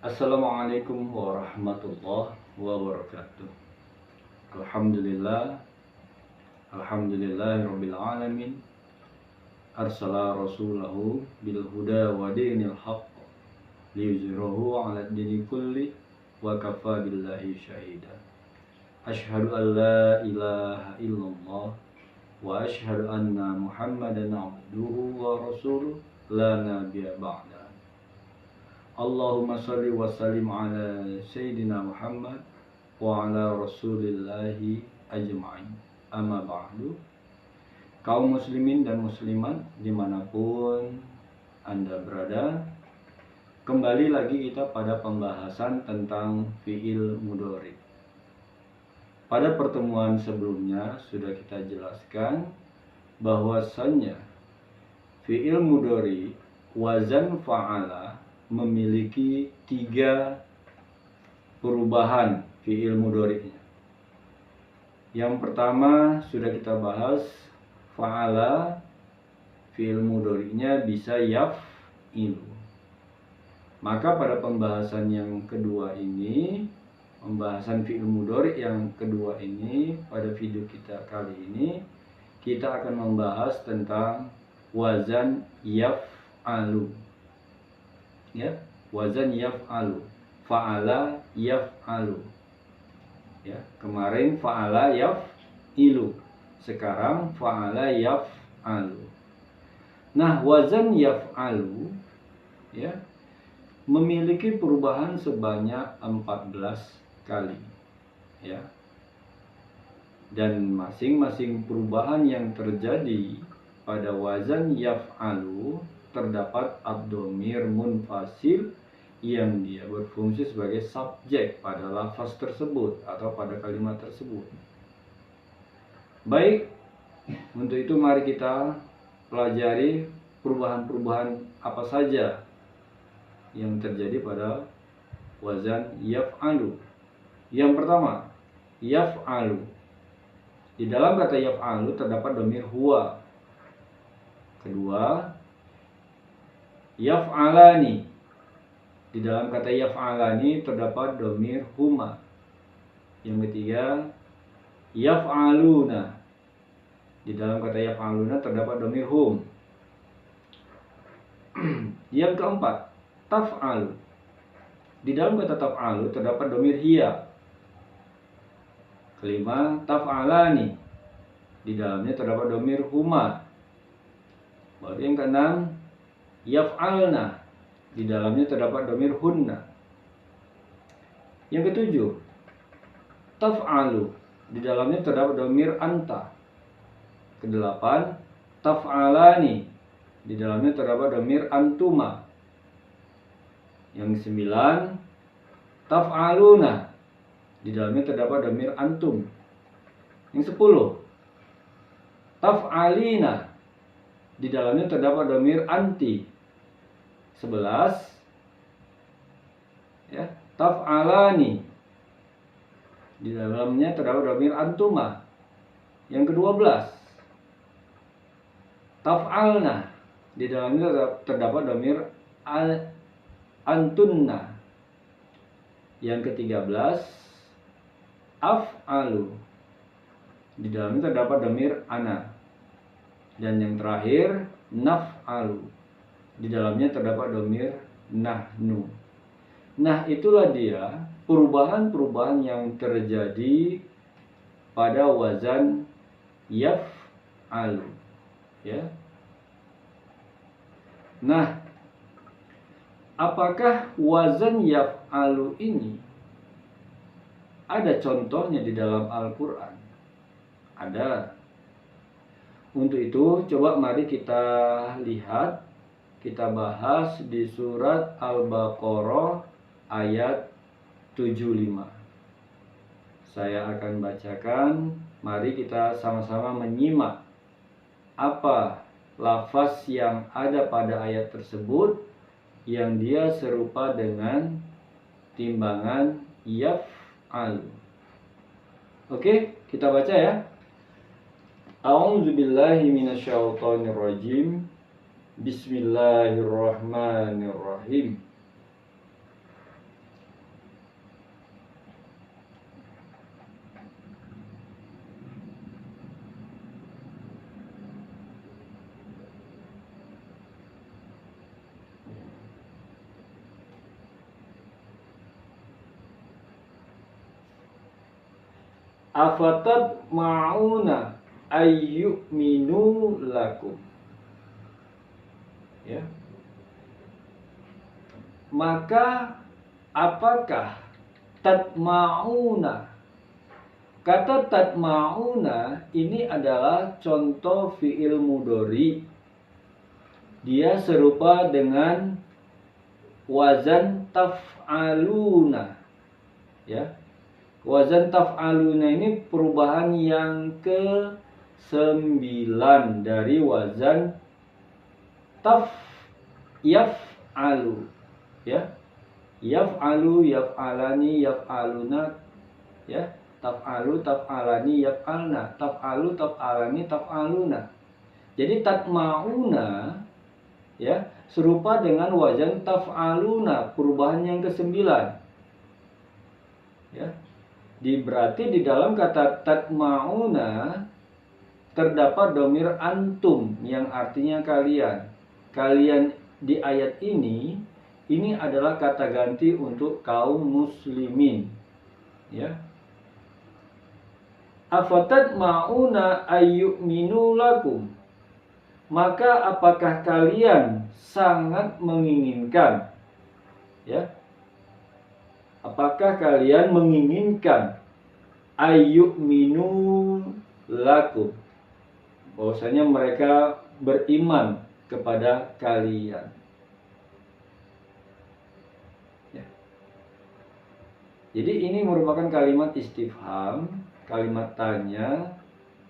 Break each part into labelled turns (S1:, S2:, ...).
S1: Assalamualaikum warahmatullahi wabarakatuh. Alhamdulillah, alhamdulillahirabbil alamin. Arsala rasulahu bil huda wa dinil haqq liyuzhirahu 'ala dini kulli wa kafa billahi syahida. Asyhadu an la ilaha illallah wa asyhadu anna Muhammadan 'abduhu wa rasuluh la nabiyya ba'da. Allahumma shalli wa sallim ala Sayyidina Muhammad wa ala Rasulillahi ajma'in. Amma ba'du. Kaum muslimin dan muslimat dimanapun Anda berada, kembali lagi kita pada pembahasan tentang fi'il mudhari. Pada pertemuan sebelumnya sudah kita jelaskan bahwasannya fi'il mudhari wazan fa'ala memiliki 3 perubahan fi'il mudhari'nya. Yang pertama sudah kita bahas, fa'ala fi'il mudhari'nya bisa yaf'ilu. Maka pada pembahasan yang kedua ini, pembahasan fi'il mudhari' yang kedua ini, pada video kita kali ini kita akan membahas tentang wazan yaf'alu. Ya, wazan yaf'alu, fa'ala yaf'alu. Ya, kemarin fa'ala yaf'ilu, sekarang fa'ala yaf'alu. Nah, wazan yaf'alu ya memiliki perubahan sebanyak 14 kali. Ya. Dan masing-masing perubahan yang terjadi pada wazan yaf'alu terdapat ad-dhamir munfasil yang dia berfungsi sebagai subjek pada lafaz tersebut atau pada kalimat tersebut. Baik, untuk itu mari kita pelajari perubahan-perubahan apa saja yang terjadi pada wazan yaf'alu. Yang pertama, yaf'alu. Di dalam kata yaf'alu terdapat dhamir huwa. Kedua, yaf'alani. Di dalam kata yaf'alani terdapat dhamir huma. Yang ketiga, yaf'aluna. Di dalam kata yaf'aluna terdapat dhamir hum. Yang keempat, taf'alu. Di dalam kata taf'alu terdapat dhamir hiya. Kelima, taf'alani. Di dalamnya terdapat dhamir huma. Baru yang keenam, yaf'alna. Di dalamnya terdapat dhamir hunna. Yang ketujuh, taf'alu. Di dalamnya terdapat dhamir anta. Kedelapan, taf'alani. Di dalamnya terdapat dhamir antuma. Yang kesembilan, taf'aluna. Di dalamnya terdapat dhamir antum. Yang 10, taf'alina. Di dalamnya terdapat dhamir anti. 11, ya, taf'alani. Di dalamnya terdapat dhamir antuma. Yang ke-12, taf'alna. Di dalamnya terdapat dhamir antunna. Yang ke-13, af'alu. Di dalamnya terdapat dhamir ana. Dan yang terakhir, naf'alu. Di dalamnya terdapat dhamir nahnu. Nah, itulah dia perubahan-perubahan yang terjadi pada wazan yaf'alu. Ya. Nah, apakah wazan yaf'alu ini ada contohnya di dalam Al-Quran? Ada. Untuk itu, coba mari kita lihat, kita bahas di surat Al-Baqarah ayat 75. Saya akan bacakan, mari kita sama-sama menyimak apa lafaz yang ada pada ayat tersebut yang dia serupa dengan timbangan yaf'alu. Oke, kita baca ya. A'udzubillahi minasyaitonirrajim. Bismillahirrahmanirrahim. Afatat ma'una ayyuminu lakum. Ya. Maka apakah tatma'una? Kata tatma'una ini adalah contoh fi'il mudhari. Dia serupa dengan wazan taf'aluna. Ya. Wazan taf'aluna ini perubahan yang ke-9 dari wazan yaf'alu. Ya. Yaf'alu, yaf'alani, yaf'aluna. Ya. Taf'alu, taf'alani, yaf'alna. Taf'alu, taf'alani, taf'aluna. Jadi tatma'una ya serupa dengan wazan taf'aluna, perubahan yang ke-9. Ya. Berarti di dalam kata tatma'una terdapat domir antum yang artinya kalian. Kalian di ayat ini adalah kata ganti untuk kaum muslimin. Ya. Afatat ma'una ayyuminu lakum. Maka apakah kalian sangat menginginkan, ya? Apakah kalian menginginkan ayyuminu lakum, bahwasanya mereka beriman kepada kalian? Ya. Jadi ini merupakan kalimat istifham, kalimat tanya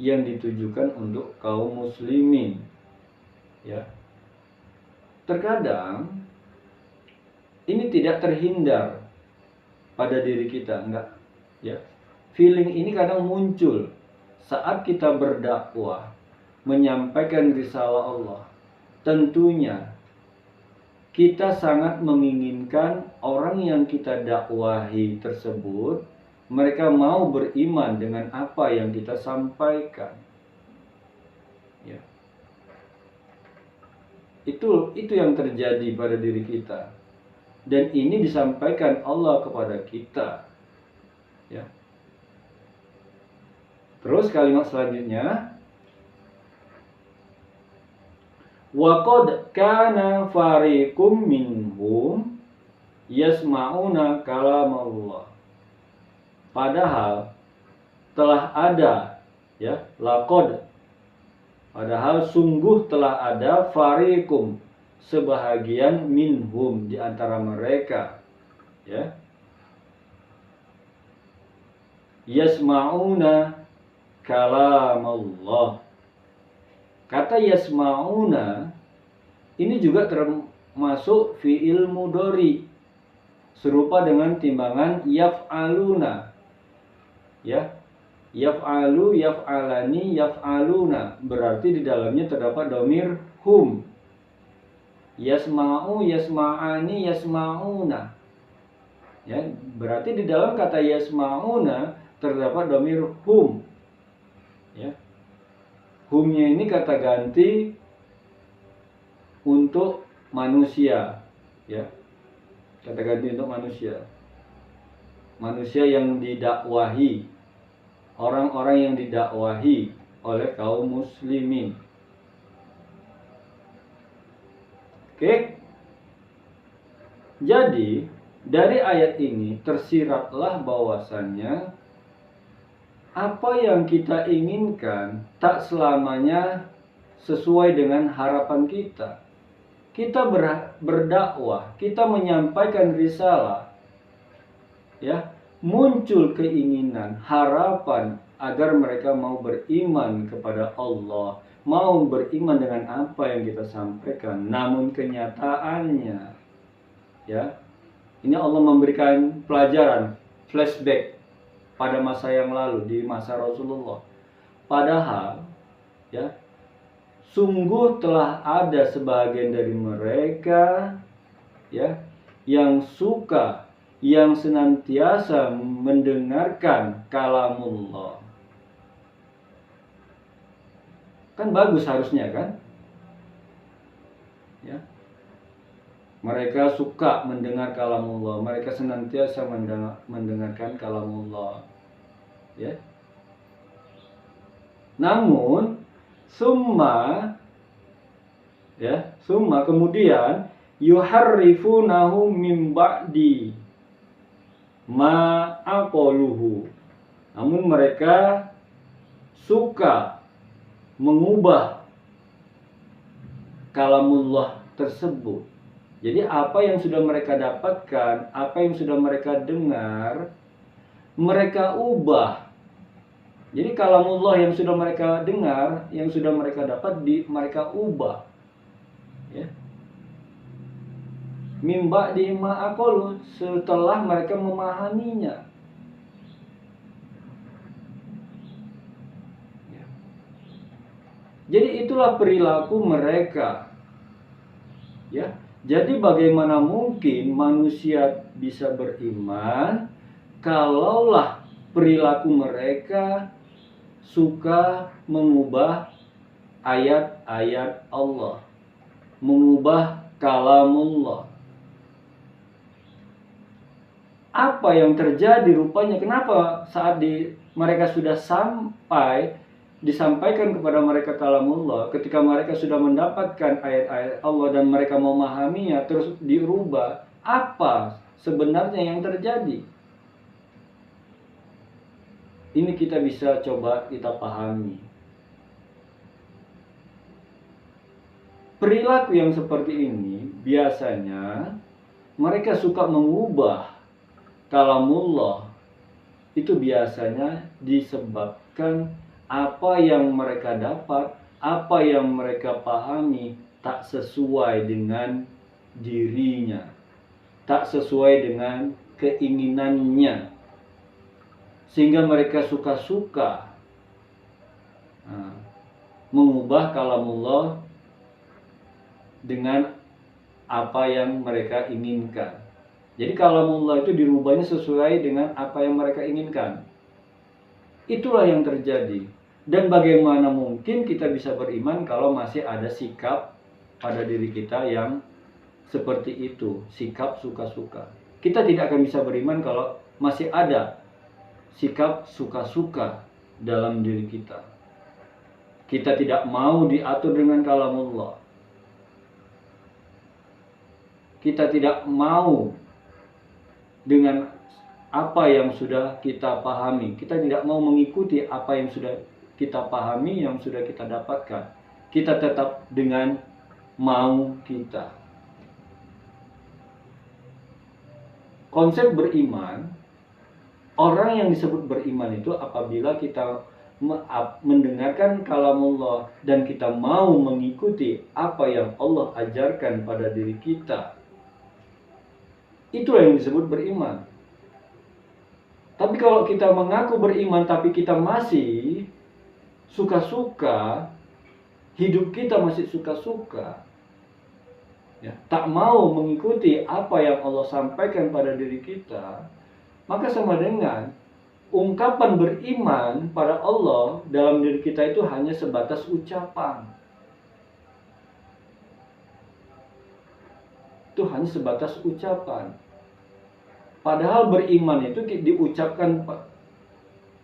S1: yang ditujukan untuk kaum muslimin. Ya. Terkadang ini tidak terhindar pada diri kita, enggak, ya. Feeling ini kadang muncul saat kita berdakwah, menyampaikan risalah Allah. Tentunya kita sangat menginginkan orang yang kita dakwahi tersebut mereka mau beriman dengan apa yang kita sampaikan. Ya. Itu yang terjadi pada diri kita. Dan ini disampaikan Allah kepada kita. Ya. Terus kalimat selanjutnya, wa qad kana fariqum minhum yasma'una kalamallah. Padahal telah ada, ya, laqad. Padahal sungguh telah ada fariqum, sebahagian minhum di antara mereka, ya. Yasma'una kalamallah. Kata yasma'una ini juga termasuk fi'il mudhari, serupa dengan timbangan yaf'aluna. Ya. Yaf'alu, yaf'alani, yaf'aluna. Berarti di dalamnya terdapat domir hum. Yasma'u, yasma'ani, yasma'una. Ya, berarti di dalam kata yasma'una terdapat domir hum. Ya. Humnya ini kata ganti untuk manusia. Ya. Kata ganti untuk manusia. Manusia yang didakwahi. Orang-orang yang didakwahi oleh kaum muslimin. Oke. Jadi dari ayat ini tersiratlah bahwasannya apa yang kita inginkan tak selamanya sesuai dengan harapan kita. Kita berdakwah, kita menyampaikan risalah, ya. Muncul keinginan, harapan agar mereka mau beriman kepada Allah, mau beriman dengan apa yang kita sampaikan. Namun kenyataannya, ya, ini Allah memberikan pelajaran, flashback pada masa yang lalu, di masa Rasulullah. Padahal, ya, sungguh telah ada sebagian dari mereka, ya, yang suka, yang senantiasa mendengarkan kalamullah. Kan bagus harusnya, kan? Ya. Mereka suka mendengar kalamullah, mereka senantiasa mendengarkan kalamullah. Ya. Namun summa kemudian yuharrifunahu mim ba'di ma aqaluhu. Namun mereka suka mengubah kalamullah tersebut. Jadi apa yang sudah mereka dapatkan, apa yang sudah mereka dengar, mereka ubah. Jadi kalamullah yang sudah mereka dengar, yang sudah mereka dapat, mereka ubah. Ya. Mimba di ma'akolu, setelah mereka memahaminya. Ya. Jadi itulah perilaku mereka. Ya. Jadi bagaimana mungkin manusia bisa beriman kalaulah perilaku mereka suka mengubah ayat-ayat Allah, mengubah kalamullah. Apa yang terjadi rupanya? Kenapa saat mereka sudah disampaikan kepada mereka kalamullah, ketika mereka sudah mendapatkan ayat-ayat Allah dan mereka memahaminya terus dirubah? Apa sebenarnya yang terjadi? Ini kita bisa coba kita pahami. Perilaku yang seperti ini biasanya mereka suka mengubah kalamullah. Itu biasanya disebabkan apa yang mereka dapat, apa yang mereka pahami tak sesuai dengan dirinya, tak sesuai dengan keinginannya, sehingga mereka suka-suka mengubah kalamullah dengan apa yang mereka inginkan. Jadi kalamullah itu dirubahnya sesuai dengan apa yang mereka inginkan. Itulah yang terjadi. Dan bagaimana mungkin kita bisa beriman kalau masih ada sikap pada diri kita yang seperti itu, sikap suka-suka. Kita tidak akan bisa beriman kalau masih ada sikap suka-suka dalam diri kita. Kita tidak mau diatur dengan kalamullah. Kita tidak mau dengan apa yang sudah kita pahami. Kita tidak mau mengikuti apa yang sudah kita pahami, yang sudah kita dapatkan. Kita tetap dengan mau kita. Konsep beriman, orang yang disebut beriman itu apabila kita mendengarkan kalamullah dan kita mau mengikuti apa yang Allah ajarkan pada diri kita. Itulah yang disebut beriman. Tapi kalau kita mengaku beriman tapi kita masih suka-suka, hidup kita masih suka-suka, ya, tak mau mengikuti apa yang Allah sampaikan pada diri kita, maka sama dengan ungkapan beriman pada Allah dalam diri kita itu hanya sebatas ucapan. Itu hanya sebatas ucapan. Padahal beriman itu diucapkan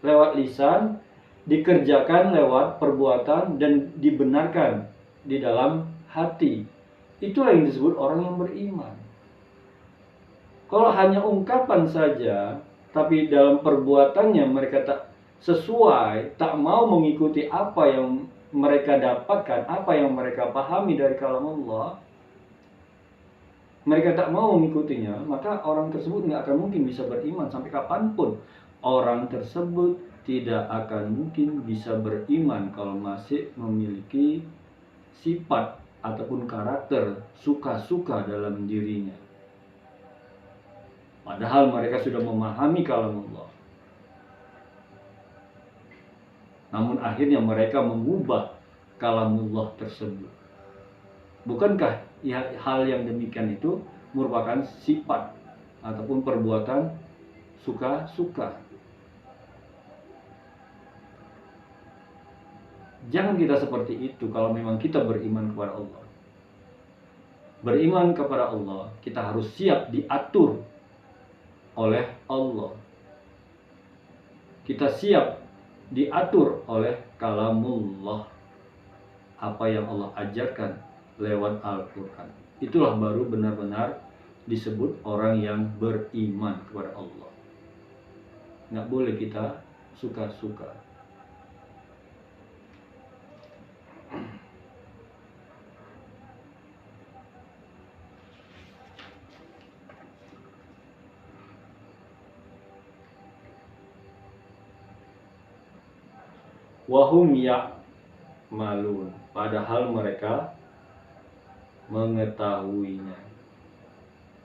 S1: lewat lisan, dikerjakan lewat perbuatan, dan dibenarkan di dalam hati. Itulah yang disebut orang yang beriman. Kalau hanya ungkapan saja, tapi dalam perbuatannya mereka tak sesuai, tak mau mengikuti apa yang mereka dapatkan, apa yang mereka pahami dari kalamullah, mereka tak mau mengikutinya, maka orang tersebut nggak akan mungkin bisa beriman sampai kapanpun. Orang tersebut tidak akan mungkin bisa beriman kalau masih memiliki sifat ataupun karakter suka-suka dalam dirinya. Padahal mereka sudah memahami kalamullah. Namun akhirnya mereka mengubah kalamullah tersebut. Bukankah hal yang demikian itu merupakan sifat ataupun perbuatan suka-suka? Jangan kita seperti itu kalau memang kita beriman kepada Allah. Beriman kepada Allah, kita harus siap diatur oleh Allah. Kita siap diatur oleh kalamullah, apa yang Allah ajarkan lewat Al-Quran. Itulah baru benar-benar disebut orang yang beriman kepada Allah. Nggak boleh kita suka-suka. Wahum ya'malun, padahal mereka mengetahuinya.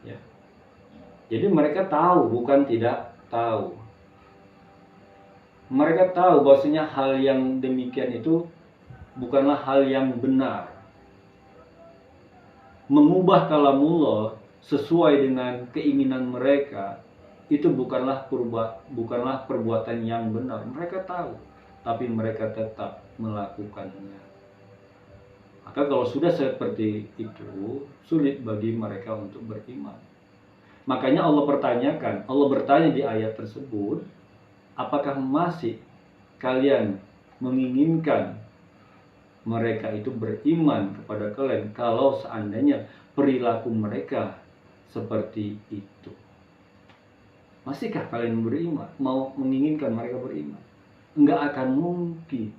S1: Ya. Jadi mereka tahu, bukan tidak tahu. Mereka tahu bahwasanya hal yang demikian itu bukanlah hal yang benar. Mengubah kalamullah sesuai dengan keinginan mereka itu bukanlah perbuatan yang benar. Mereka tahu, tapi mereka tetap melakukannya. Maka kalau sudah seperti itu, sulit bagi mereka untuk beriman. Makanya Allah bertanya di ayat tersebut, apakah masih kalian menginginkan mereka itu beriman kepada kalian kalau seandainya perilaku mereka seperti itu? Masihkah kalian beriman? Mau menginginkan mereka beriman? Enggak akan mungkin.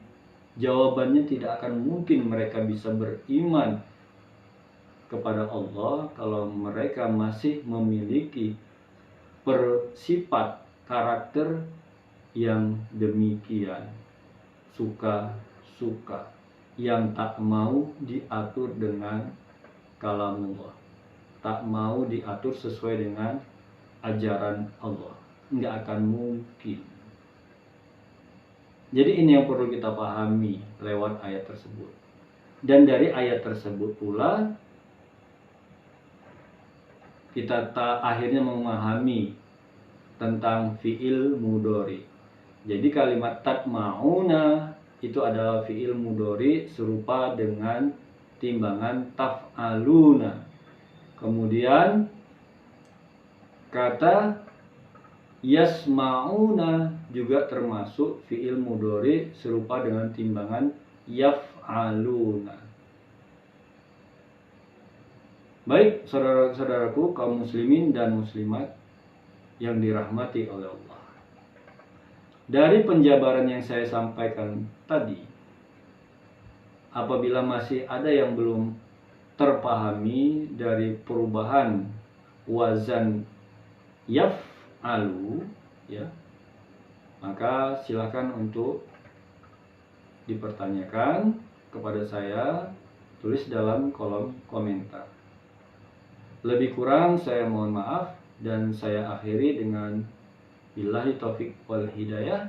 S1: Jawabannya tidak akan mungkin mereka bisa beriman kepada Allah kalau mereka masih memiliki persifat karakter yang demikian, suka-suka, yang tak mau diatur dengan kalamullah, tak mau diatur sesuai dengan ajaran Allah. Nggak akan mungkin. Jadi ini yang perlu kita pahami lewat ayat tersebut. Dan dari ayat tersebut pula kita akhirnya memahami tentang fi'il mudhari. Jadi kalimat tatma'una itu adalah fi'il mudhari serupa dengan timbangan taf'aluna. Kemudian kata yasma'una juga termasuk fi'il mudhari serupa dengan timbangan yaf'aluna. Baik, saudara-saudaraku kaum muslimin dan muslimat yang dirahmati oleh Allah. Dari penjabaran yang saya sampaikan tadi, apabila masih ada yang belum terpahami dari perubahan wazan yaf'alu, ya, maka silakan untuk dipertanyakan kepada saya, tulis dalam kolom komentar. Lebih kurang saya mohon maaf dan saya akhiri dengan billahi taufik wal hidayah.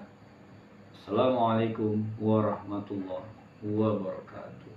S1: Assalamualaikum warahmatullahi wabarakatuh.